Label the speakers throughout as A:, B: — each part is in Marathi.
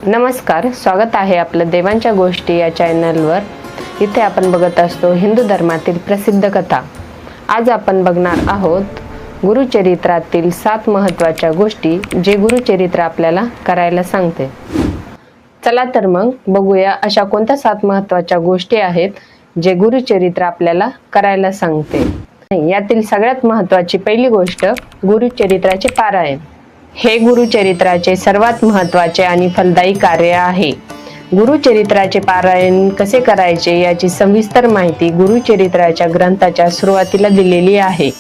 A: नमस्कार, स्वागत आहे आपलं देवांच्या गोष्टी या चॅनलवर। इथे आपण बघत असतो हिंदू धर्मातील प्रसिद्ध कथा। आज आपण बघणार आहोत गुरुचरित्रातील 7 महत्त्वाच्या गोष्टी जे गुरुचरित्र आपल्याला करायला सांगते। चला तर मग बघूया अशा कोणत्या 7 महत्त्वाच्या गोष्टी आहेत जे गुरुचरित्र आपल्याला करायला सांगते। यातील सगळ्यात महत्त्वाची पहिली गोष्ट गुरुचरित्राचे पारायण। हे गुरुचरित्राचे सर्वात महत्त्वाचे आणि फलदायी कार्य आहे। गुरुचरित्राचे पारायण कसे करायचे याची सविस्तर माहिती गुरुचरित्राच्या ग्रंथाच्या सुरुवातीला दिलेली आहे।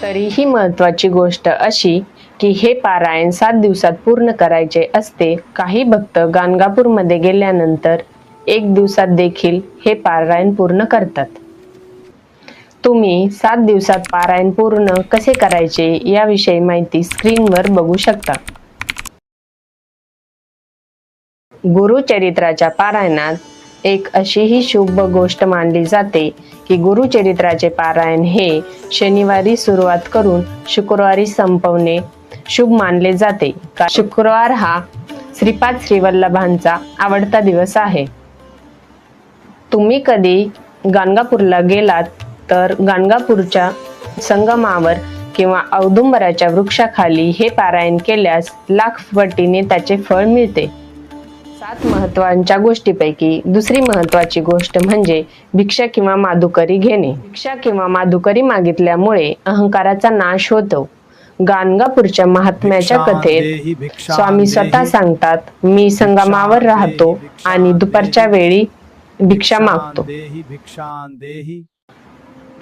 A: तरीही महत्त्वाची गोष्ट अशी की हे पारायण 7 दिवसात पूर्ण करायचे असते। काही भक्त गाणगापूरमध्ये गेल्यानंतर 1 दिवसात देखील हे पारायण पूर्ण करतात। तुम्ही 7 दिवसात पारायण पूर्ण कसे करायचे याविषयी माहिती स्क्रीनवर बघू शकता। गुरुचरित्राच्या पारायणात एक अशीही शुभ गोष्ट मानली जाते की गुरुचरित्राचे पारायण हे शनिवारी सुरुवात करून शुक्रवारी संपवणे शुभ मानले जाते। शुक्रवार हा श्रीपाद श्रीवल्लभांचा आवडता दिवस आहे। तुम्ही कधी गाणगापूरला गेलात तर गाणगापूरच्या संगमावर किंवा औदुंबराच्या वृक्षाखाली हे पारायण केल्यास लाख पटीने त्याचे फळ मिळते। 7 महत्त्वाच्या गोष्टीपैकी दुसरी महत्त्वाची गोष्ट म्हणजे भिक्षा किंवा माधुकरी घेणे। भिक्षा किंवा माधुकरी मागितल्यामुळे अहंकाराचा नाश होतो। गाणगापूरच्या महात्म्याच्या कथेत स्वामी स्वतः सांगतात, मी संगमावर राहतो आणि दुपारच्या वेळी भिक्षा मागतो।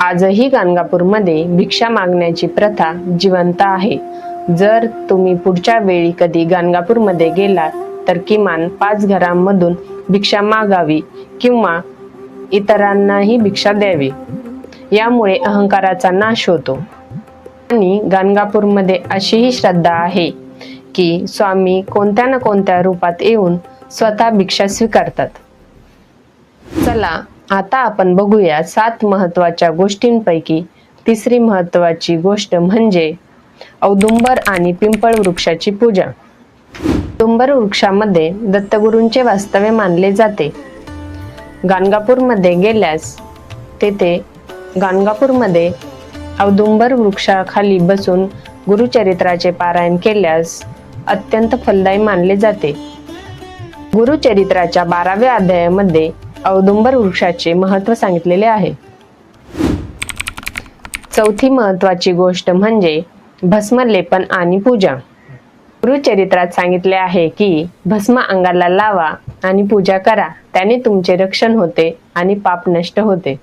A: आजही गाणगापूरमध्ये भिक्षा मागण्याची प्रथा जिवंत आहे। जर तुम्ही पुढच्या वेळी कधी गाणगापूरमध्ये गेलात तर किमान 5 घरांमधून भिक्षा मागावी किंवा इतरांनाही भिक्षा द्यावी। यामुळे अहंकाराचा नाश होतो। आणि गाणगापूरमध्ये अशीही श्रद्धा आहे की स्वामी कोणत्या ना कोणत्या रूपात येऊन स्वतः भिक्षा स्वीकारतात। चला आता आपण बघूया 7 महत्त्वाच्या गोष्टींपैकी तिसरी महत्त्वाची गोष्ट म्हणजे औदुंबर आणि पिंपळ वृक्षाची पूजा। औदुंबर वृक्षामध्ये दत्तगुरूंचे वास्तव्य मानले जाते। गाणगापूरमध्ये गेल्यास तेथे गाणगापूरमध्ये औदुंबर वृक्षाखाली बसून गुरुचरित्राचे पारायण केल्यास अत्यंत फलदायी मानले जाते। गुरुचरित्राच्या 12व्या अध्यायामध्ये औदुंबर वृक्षाचे महत्त्व सांगितलेले आहे। चौथी महत्त्वाची गोष्ट म्हणजे भस्मलेपन आणि पूजा। गुरुचरित्रात सांगितले आहे की भस्म अंगाला लावा आणि पूजा करा, त्याने तुमचे रक्षण होते आणि पाप नष्ट होते।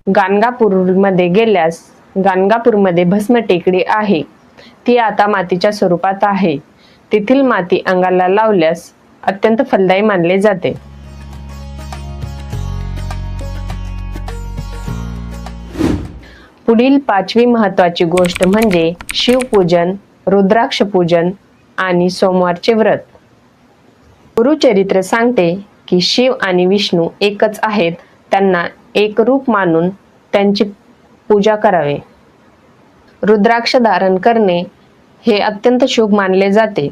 A: गाणगापूरमध्ये गेल्यास गाणगापूरमध्ये भस्म टेकडी आहे, ती आता मातीच्या स्वरूपात आहे। तेथील माती अंगाला लावल्यास अत्यंत फलदायी मानले जाते। पुढील 5वी महत्त्वाची गोष्ट म्हणजे शिवपूजन, रुद्राक्ष पूजन आणि सोमवारचे व्रत। गुरुचरित्र सांगते की शिव आणि विष्णू एकच आहेत, त्यांना एक रूप मानून त्यांची पूजा करावे। रुद्राक्ष धारण करणे हे अत्यंत शुभ मानले जाते।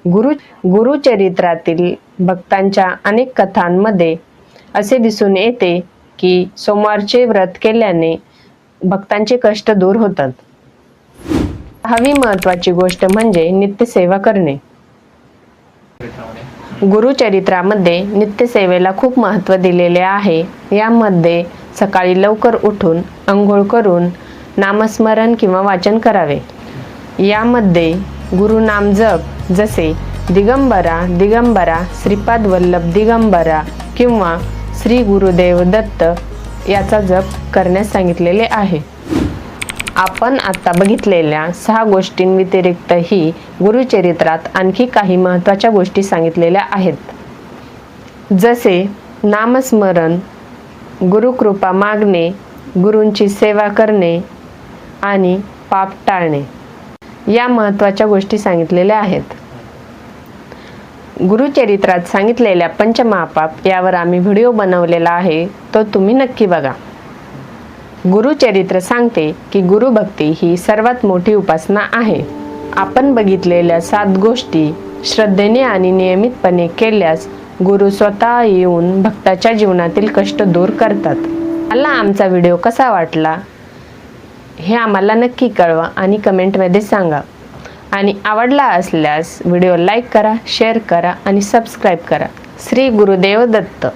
A: गुरुचरित्रातील भक्तांच्या अनेक कथांमध्ये असे दिसून येते की सोमवारचे व्रत केल्याने भक्तांचे कष्ट दूर होतात। 6वी महत्त्वाची गोष्ट म्हणजे नित्यसेवा करणे। गुरुचरित्रामध्ये नित्यसेवेला खूप महत्त्व दिलेले आहे। यामध्ये सकाळी लवकर उठून अंघोळ करून नामस्मरण किंवा वाचन करावे। यामध्ये गुरुनाम जप जसे दिगंबरा दिगंबरा, श्रीपाद वल्लभ दिगंबरा किंवा श्री गुरुदेव दत्त याचा जप करण्यास सांगितलेले आहे। आपण आता बघितलेल्या 6 गोष्टींव्यतिरिक्तही गुरुचरित्रात आणखी काही महत्त्वाच्या गोष्टी सांगितलेल्या आहेत, जसे नामस्मरण, गुरुकृपा मागणे, गुरूंची सेवा करणे आणि पाप टाळणे या महत्त्वाच्या गोष्टी सांगितलेल्या आहेत। गुरुचरित्रात सांगितलेल्या पंचमहापाप यावर आम्ही व्हिडिओ बनवलेला आहे, तो तुम्ही नक्की बघा। गुरुचरित्र सांगते की गुरुभक्ती ही सर्वात मोठी उपासना आहे। आपण बघितलेल्या 7 गोष्टी श्रद्धेने आणि नियमितपणे केल्यास गुरु स्वतः येऊन भक्ताच्या जीवनातील कष्ट दूर करतात. मला आमचा व्हिडिओ कसा वाटला हे आम्हाला नक्की कळवा आणि कमेंटमध्ये सांगा. आणि आवडला असल्यास व्हिडिओ लाईक करा, शेअर करा आणि सबस्क्राईब करा. श्री गुरुदेव दत्त.